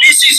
DCC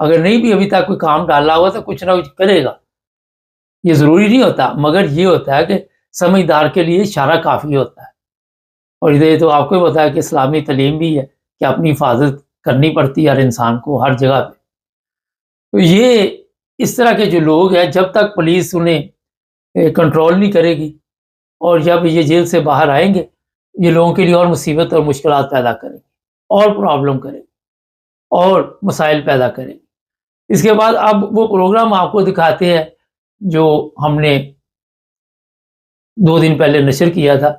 اگر نہیں بھی ابھی تک کوئی کام ڈالا ہوا تو کچھ نہ کچھ کرے گا. یہ ضروری نہیں ہوتا، مگر یہ ہوتا ہے کہ سمجھدار کے لیے اشارہ کافی ہوتا ہے. اور یہ تو آپ کو ہی پتا ہے کہ اسلامی تعلیم بھی ہے کہ اپنی حفاظت کرنی پڑتی ہے ہر انسان کو ہر جگہ پہ. تو یہ اس طرح کے جو لوگ ہیں، جب تک پولیس انہیں کنٹرول نہیں کرے گی اور جب یہ جیل سے باہر آئیں گے، یہ لوگوں کے لیے اور مصیبت اور مشکلات پیدا کریں گے، اور پرابلم کریں گے اور مسائل پیدا کریں گے. اس کے بعد اب وہ پروگرام آپ کو دکھاتے ہیں جو ہم نے 2 دن پہلے نشر کیا تھا،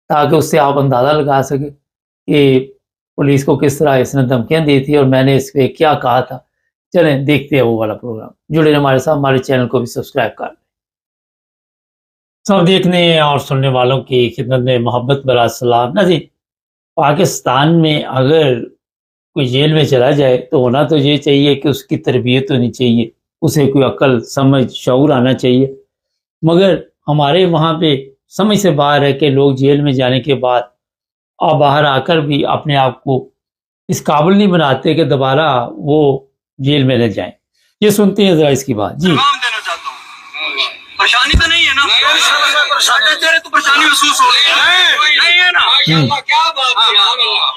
تاکہ اس سے آپ اندازہ لگا سکیں کہ پولیس کو کس طرح اس نے دھمکیاں دی تھی اور میں نے اس پہ کیا کہا تھا. چلیں دیکھتے ہیں وہ والا پروگرام. جڑے رہیں ہمارے ساتھ، ہمارے چینل کو بھی سبسکرائب کر لیں. سب دیکھنے اور سننے والوں کی خدمت میں محبت برا سلام. ناظرین، پاکستان میں اگر کوئی جیل میں چلا جائے تو ہونا تو یہ چاہیے کہ اس کی تربیت ہونی چاہیے، اسے کوئی عقل سمجھ شعور آنا چاہیے. مگر ہمارے وہاں پہ سمجھ سے باہر ہے کہ لوگ جیل میں جانے کے بعد اور باہر آ کر بھی اپنے آپ کو اس قابل نہیں بناتے کہ دوبارہ وہ جیل میں نہ جائیں. یہ سنتے ہیں ذرا اس کی بات. جی پیغام دینا چاہتا ہوں، پریشانی تو نہیں ہے نا؟ ساڑھے تیرے تو پریشانی محسوس ہو رہی ہے، نہیں ہے نا؟ کیا بات ہے.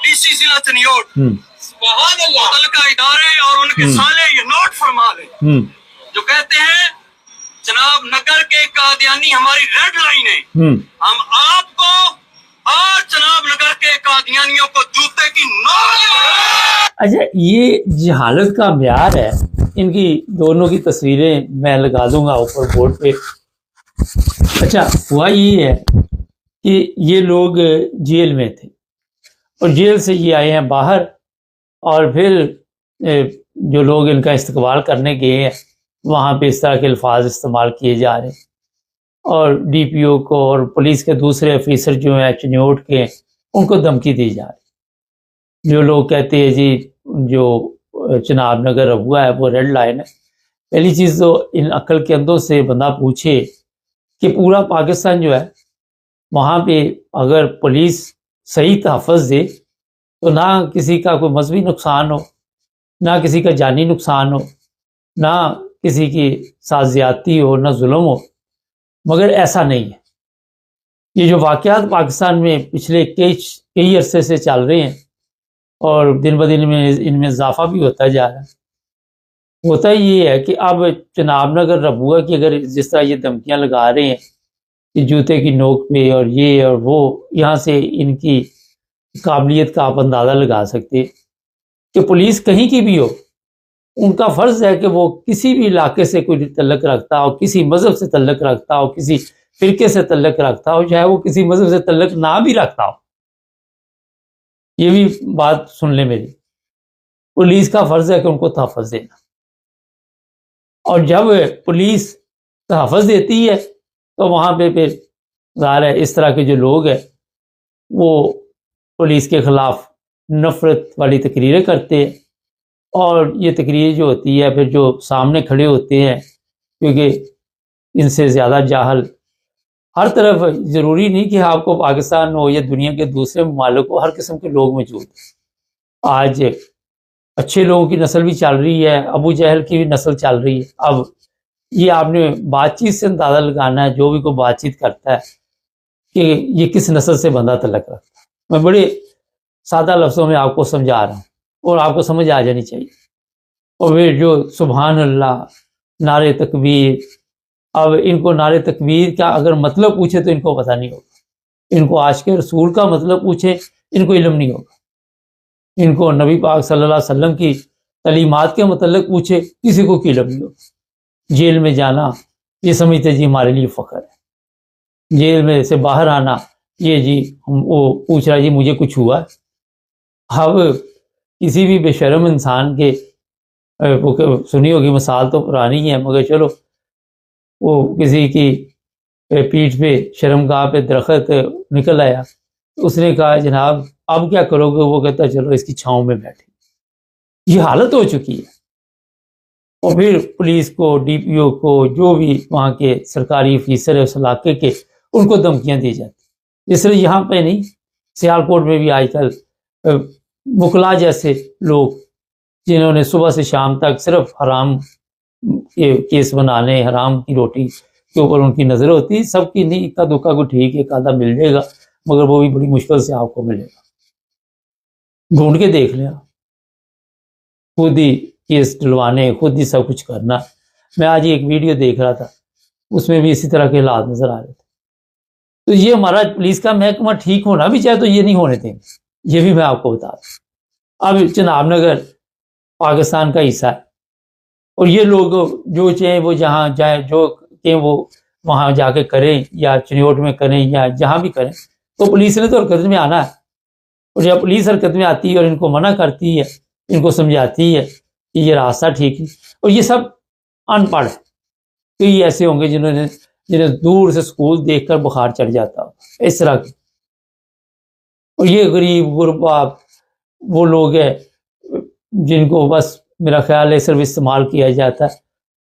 ڈی سی ضلع چنیوٹ، متعلقہ ادارے اور ان کے سالے یہ نوٹ فرما لیں جو کہتے ہیں جناب نگر کے قادیانی ہماری ریڈ لائن ہے. ہم آپ کو اور جناب نگر کے قادیانیوں کو جوتے کی نوٹ. اچھا، یہ جہالت کا معیار ہے. ان کی دونوں کی تصویریں میں لگا دوں گا اوپر بورڈ پہ. اچھا، ہوا یہ ہے کہ یہ لوگ جیل میں تھے اور جیل سے یہ آئے ہیں باہر، اور پھر جو لوگ ان کا استقبال کرنے گئے ہیں وہاں پہ اس طرح کے الفاظ استعمال کیے جا رہے ہیں، اور ڈی پی او کو اور پولیس کے دوسرے افیسر جو ہیں چنیوٹ کے، ان کو دھمکی دی جا رہی. جو لوگ کہتے ہیں جی جو چناب نگر ہوا ہے وہ ریڈ لائن ہے. پہلی چیز تو ان عقل کے اندوں سے بندہ پوچھے کہ پورا پاکستان جو ہے وہاں پہ اگر پولیس صحیح تحفظ دے تو نہ کسی کا کوئی مذہبی نقصان ہو، نہ کسی کا جانی نقصان ہو، نہ کسی کی ساتھ زیادتی ہو، نہ ظلم ہو. مگر ایسا نہیں ہے. یہ جو واقعات پاکستان میں پچھلے کئی عرصے سے چل رہے ہیں اور دن بدن میں ان میں اضافہ بھی ہوتا جا رہا ہے. ہوتا یہ ہے کہ اب چناب نگر ربوہ کی اگر جس طرح یہ دھمکیاں لگا رہے ہیں کہ جوتے کی نوک پہ اور یہ اور وہ، یہاں سے ان کی قابلیت کا آپ اندازہ لگا سکتے کہ پولیس کہیں کی بھی ہو، ان کا فرض ہے کہ وہ کسی بھی علاقے سے کوئی تعلق رکھتا ہو، کسی مذہب سے تعلق رکھتا ہو، کسی فرقے سے تعلق رکھتا ہو، چاہے وہ کسی مذہب سے تعلق نہ بھی رکھتا ہو. یہ بھی بات سن لیں میری. پولیس کا فرض ہے کہ ان کو تحفظ دینا، اور جب پولیس تحفظ دیتی ہے تو وہاں پہ پھر ظاہر ہے اس طرح کے جو لوگ ہیں وہ پولیس کے خلاف نفرت والی تقریریں کرتے ہیں. اور یہ تقریر جو ہوتی ہے پھر جو سامنے کھڑے ہوتے ہیں، کیونکہ ان سے زیادہ جاہل ہر طرف، ضروری نہیں کہ آپ کو پاکستان ہو یا دنیا کے دوسرے ممالک ہو، ہر قسم کے لوگ موجود ہیں. آج اچھے لوگوں کی نسل بھی چل رہی ہے، ابو جہل کی بھی نسل چل رہی ہے. اب یہ آپ نے بات چیت سے اندازہ لگانا ہے، جو بھی کوئی بات چیت کرتا ہے کہ یہ کس نسل سے بندہ تعلق رکھتا ہے. میں بڑے سادہ لفظوں میں آپ کو سمجھا رہا ہوں اور آپ کو سمجھ آ جانی چاہیے. اور پھر جو سبحان اللہ، نعرے تکبیر، اب ان کو نعرے تکبیر کا اگر مطلب پوچھے تو ان کو پتہ نہیں ہوگا. ان کو عاشق رسول کا مطلب پوچھے، ان کو علم نہیں ہوگا. ان کو نبی پاک صلی اللہ علیہ وسلم کی تعلیمات کے متعلق پوچھے، کسی کو علم نہیں ہوگا. جیل میں جانا یہ سمجھتے جی ہمارے لیے فخر ہے. جیل میں سے باہر آنا یہ جی وہ پوچھ رہا جی مجھے کچھ ہوا ہے. اب کسی بھی بے شرم انسان کے سنی ہوگی مثال تو پرانی ہے، مگر چلو وہ کسی کی پیٹھ پہ شرمگاہ پہ درخت نکل آیا، اس نے کہا جناب اب کیا کرو گے؟ وہ کہتا چلو اس کی چھاؤں میں بیٹھے. یہ حالت ہو چکی ہے. اور پھر پولیس کو، ڈی پی او کو، جو بھی وہاں کے سرکاری افیسر ہے اس علاقے کے، ان کو دھمکیاں دی جاتی. اس لیے یہاں پہ نہیں، سیالکوٹ میں بھی آج کل وکلا جیسے لوگ جنہوں نے صبح سے شام تک صرف حرام کے کیس بنانے، حرام کی روٹی کے اوپر ان کی نظر ہوتی. سب کی نہیں، اکا دکا کو ٹھیک ہے، ایک آدھا مل جائے گا، مگر وہ بھی بڑی مشکل سے آپ کو ملے گا. ڈھونڈ کے دیکھ لیں، خود ہی کیس ڈلوانے، خود ہی سب کچھ کرنا. میں آج ایک ویڈیو دیکھ رہا تھا، اس میں بھی اسی طرح کے حالات نظر آ رہے تھے. تو یہ ہمارا پولیس کا محکمہ ٹھیک ہونا بھی چاہے تو یہ نہیں ہونے دیں گے، یہ بھی میں آپ کو بتا دوں. اب چناب نگر پاکستان کا حصہ ہے، اور یہ لوگ جو چاہیں وہ جہاں جائیں، جو کہ وہ وہاں جا کے کریں، یا چنیوٹ میں کریں یا جہاں بھی کریں، تو پولیس نے تو حرکت میں آنا ہے. اور جب پولیس حرکت میں آتی ہے اور ان کو منع کرتی ہے، ان کو سمجھاتی ہے کہ یہ راستہ ٹھیک ہے، اور یہ سب ان پڑھ ہے. کئی ایسے ہوں گے جنہیں دور سے سکول دیکھ کر بخار چڑھ جاتا ہو، اس طرح کے. اور یہ غریب غربا وہ لوگ ہیں جن کو بس میرا خیال ہے صرف استعمال کیا جاتا ہے،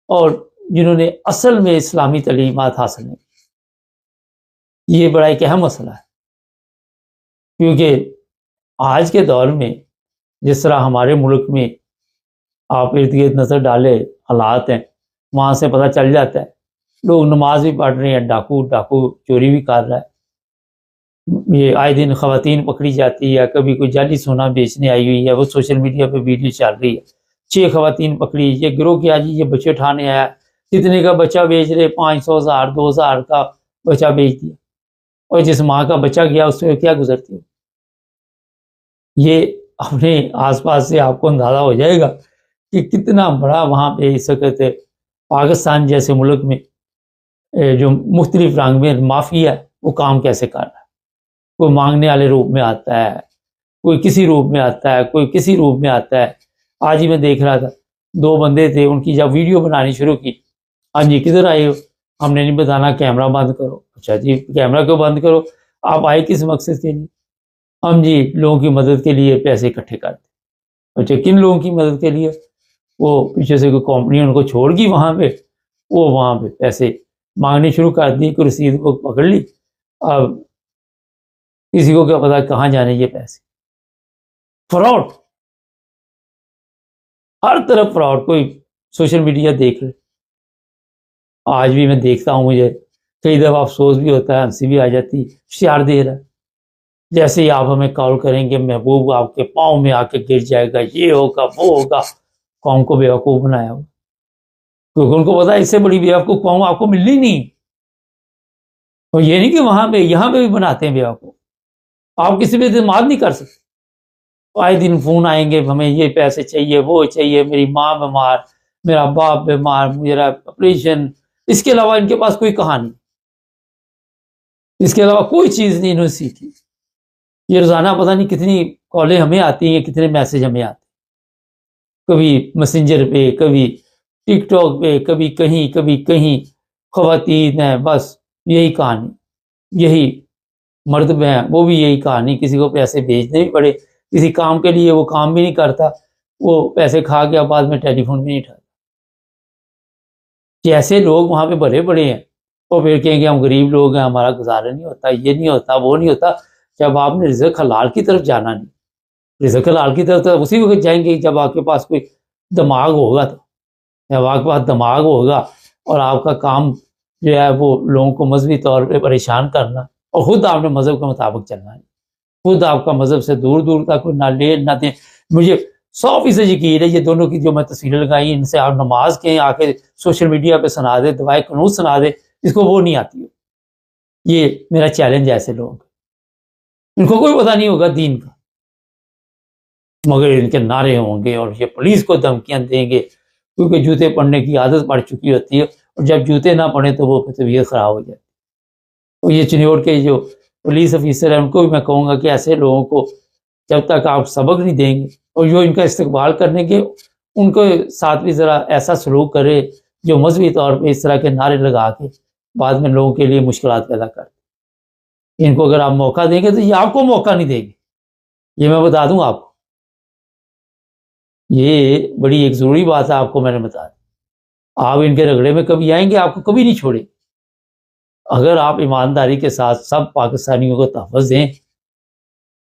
اور جنہوں نے اصل میں اسلامی تعلیمات حاصل نہیں کی. یہ بڑا ایک اہم مسئلہ ہے، کیونکہ آج کے دور میں جس طرح ہمارے ملک میں آپ ارد گرد نظر ڈالے حالات ہیں، وہاں سے پتہ چل جاتا ہے لوگ نماز بھی پڑھ رہے ہیں، ڈاکو چوری بھی کر رہا ہے. یہ آئے دن خواتین پکڑی جاتی ہے، کبھی کوئی جعلی سونا بیچنے آئی ہوئی ہے، وہ سوشل میڈیا پہ ویڈیو چل رہی ہے. 6 خواتین پکڑی، یہ گروہ کیا جی، یہ بچے اٹھانے آیا، کتنے کا بچہ بیچ رہے، 500 1000 2000 کا بچہ بیچ دیا. اور جس ماں کا بچہ گیا اس سے کیا گزرتی ہو. یہ اپنے آس پاس سے آپ کو اندازہ ہو جائے گا کہ کتنا بڑا وہاں پہ اس وقت پاکستان جیسے ملک میں جو مختلف رنگ میں مافیا ہے وہ کام کیسے کر رہا ہے. کوئی مانگنے والے روپ میں آتا ہے، کوئی کسی روپ میں آتا ہے، کوئی کسی روپ میں آتا ہے. آج ہی میں دیکھ رہا تھا 2 بندے تھے، ان کی جب ویڈیو بنانی شروع کی، ہاں جی کدھر آئے ہو، ہم نے نہیں بتانا، کیمرہ بند کرو. اچھا جی کیمرہ کیوں بند کرو، آپ آئے کس مقصد کے لیے؟ ہم جی لوگوں کی مدد کے لیے پیسے اکٹھے کرتے. اچھا کن لوگوں کی مدد کے لیے؟ وہ پیچھے سے کوئی کمپنی ان کو چھوڑ گی وہاں پہ، وہ وہاں پہ پیسے مانگنی شروع کر دی، کوئی رسید کو پکڑ لی. اب کسی کو کیا پتا کہاں جانے یہ پیسے. فراڈ، ہر طرف فراڈ. کوئی سوشل میڈیا دیکھ لے، آج بھی میں دیکھتا ہوں، مجھے کئی دفعہ افسوس بھی ہوتا ہے، ہنسی بھی آ جاتی. اشتہار دے رہا ہے، جیسے ہی آپ ہمیں کال کریں گے محبوب آپ کے پاؤں میں آ کے گر جائے گا، یہ ہوگا وہ ہوگا. قوم کو بیوقوف بنایا ہو، کیونکہ ان کو پتا ہے اس سے بڑی بیوقوف قوم آپ کو ملنی نہیں. اور یہ نہیں کہ وہاں پہ، یہاں پہ بھی بناتے ہیں بیوقوف. آپ کسی پہ اعتماد نہیں کر سکتے. آئے دن فون آئیں گے، ہمیں یہ پیسے چاہیے، وہ چاہیے، میری ماں بیمار، میرا باپ بیمار، میرا آپریشن. اس کے علاوہ ان کے پاس کوئی کہانی، اس کے علاوہ کوئی چیز نہیں انہوں نے سیکھی. یہ روزانہ پتہ نہیں کتنی کالیں ہمیں آتی ہیں، کتنے میسج ہمیں آتے ہیں، کبھی میسنجر پہ، کبھی ٹک ٹاک پہ، کبھی کہیں. خواتین ہیں، بس یہی کہانی. یہی مرد میں ہیں، وہ بھی یہی کہانی. کسی کو پیسے بھیجنے بھی پڑے کسی کام کے لیے، وہ کام بھی نہیں کرتا، وہ پیسے کھا گیا، بعد میں ٹیلی فون بھی نہیں اٹھاتا. جیسے لوگ وہاں پہ بھرے پڑے ہیں، اور پھر کہیں گے ہم غریب لوگ ہیں، ہمارا گزارا نہیں ہوتا، یہ نہیں ہوتا، وہ نہیں ہوتا. جب آپ نے رزق حلال کی طرف جانا نہیں، رزق حلال کی طرف تو اسی وقت جائیں گے جب آپ کے پاس کوئی دماغ ہوگا. تو جب آپ کے پاس دماغ ہوگا اور آپ کا کام جو ہے وہ لوگوں کو مذہبی طور پہ پریشان کرنا، اور خود آپ نے مذہب کے مطابق چلنا ہے، خود آپ کا مذہب سے دور دور تک نہ لے نہ دیں. مجھے 100% یقین ہے یہ دونوں کی جو میں تصویریں لگائی، ان سے آپ نماز کہیں آ کے سوشل میڈیا پہ سنا دے، دعائے قنوت سنا دے، اس کو وہ نہیں آتی. یہ میرا چیلنج ہے ایسے لوگ، ان کو کوئی پتہ نہیں ہوگا دین کا، مگر ان کے نعرے ہوں گے اور یہ پولیس کو دھمکیاں دیں گے، کیونکہ جوتے پڑھنے کی عادت پڑ چکی ہوتی ہے، اور جب جوتے نہ پڑھیں تو وہ طبیعت خراب ہو جاتی. اور یہ چنیوٹ کے جو پولیس افیسر ہیں ان کو بھی میں کہوں گا کہ ایسے لوگوں کو جب تک آپ سبق نہیں دیں گے اور جو ان کا استقبال کرنے کے، ان کو ساتھ بھی ذرا ایسا سلوک کرے جو مذہبی طور پہ اس طرح کے نعرے لگا کے بعد میں لوگوں کے لیے مشکلات پیدا کرتے. ان کو اگر آپ موقع دیں گے تو یہ آپ کو موقع نہیں دیں گے، یہ میں بتا دوں آپ کو. یہ بڑی ایک ضروری بات ہے، آپ کو میں نے بتا دی. آپ ان کے رگڑے میں کبھی آئیں گے، آپ کو کبھی نہیں چھوڑے. اگر آپ ایمانداری کے ساتھ سب پاکستانیوں کو تحفظ دیں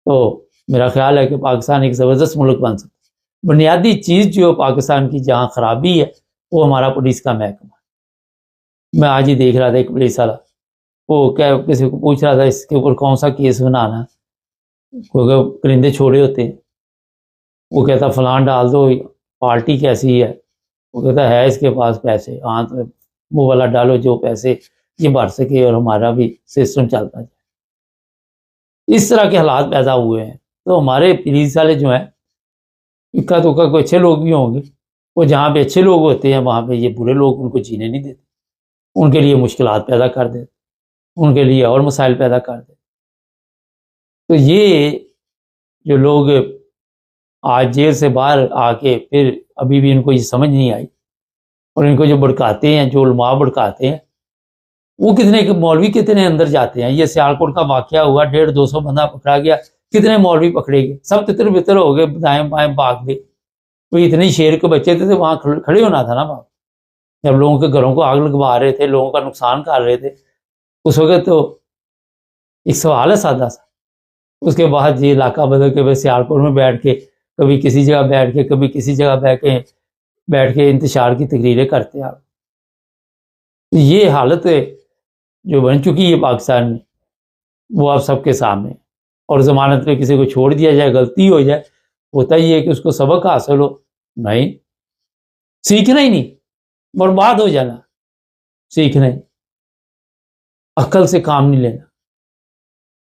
تو میرا خیال ہے کہ پاکستان ایک زبردست ملک بن سکتا ہے. بنیادی چیز جو پاکستان کی جہاں خرابی ہے وہ ہمارا پولیس کا محکمہ ہے۔ میں آج ہی دیکھ رہا تھا ایک پولیس والا، وہ کیا کسی کو پوچھ رہا تھا اس کے اوپر کون سا کیس بنانا ہے، کیونکہ پرندے چھوڑے ہوتے ہیں، وہ کہتا فلاں ڈال دو، پارٹی کیسی ہے، وہ کہتا ہے اس کے پاس پیسے، ہاں تو وہ والا ڈالو جو پیسے یہ بھر سکے اور ہمارا بھی سسٹم چلتا جائے۔ اس طرح کے حالات پیدا ہوئے ہیں۔ تو ہمارے پولیس والے جو ہیں اکا دکا کوئی اچھے لوگ بھی ہوں گے، وہ جہاں پہ اچھے لوگ ہوتے ہیں وہاں پہ یہ برے لوگ ان کو جینے نہیں دیتے، ان کے لیے مشکلات پیدا کر دیتے، ان کے لیے اور مسائل پیدا کر دیتے۔ تو یہ جو لوگ آج جیل سے باہر آ کے پھر ابھی بھی ان کو یہ سمجھ نہیں آئی، اور ان کو جو بھڑکاتے ہیں، جو علماء بھڑکاتے ہیں، وہ کتنے مولوی کتنے اندر جاتے ہیں۔ یہ سیالکوٹ کا واقعہ ہوا، 150-200 بندہ پکڑا گیا، کتنے مولوی پکڑے گئے، سب تتر بتر ہو گئے، دائیں بائیں بھاگ گئے۔ کوئی اتنے شیر کے بچے تھے وہاں کھڑے ہونا تھا نا باپ، جب لوگوں کے گھروں کو آگ لگوا رہے تھے، لوگوں کا نقصان کر رہے تھے، اس وقت تو ایک سوال ہے سادہ سا۔ اس کے بعد یہ علاقہ بدل کے سیالکوٹ میں بیٹھ کے، کبھی کسی جگہ بیٹھ کے، کبھی کسی جگہ بیٹھ کے انتشار کی تقریریں کرتے ہیں۔ یہ حالت جو بن چکی ہے پاکستان میں وہ آپ سب کے سامنے، اور ضمانت پہ کسی کو چھوڑ دیا جائے، غلطی ہو جائے، ہوتا ہی ہے کہ اس کو سبق حاصل ہو، نہیں سیکھنا ہی نہیں، برباد ہو جانا، سیکھنا ہی، عقل سے کام نہیں لینا۔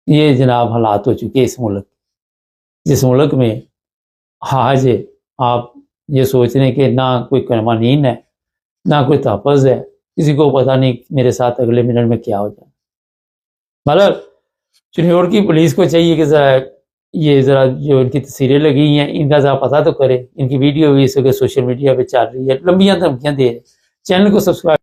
یہ جناب حالات ہو چکے اس ملک، جس ملک میں آج آپ یہ سوچ رہے ہیں کہ نہ کوئی قوانین ہے، نہ کوئی تحفظ ہے، کسی کو پتہ نہیں میرے ساتھ اگلے منٹ میں کیا ہو جائے۔ مطلب چنیوڑ کی پولیس کو چاہیے کہ ذرا جو ان کی تصویریں لگی ہیں ان کا ذرا پتہ تو کرے، ان کی ویڈیو بھی اس وقت سوشل میڈیا پہ چل رہی ہے، لمبیاں دھمکیاں دے رہے، چینل کو سبسکرائب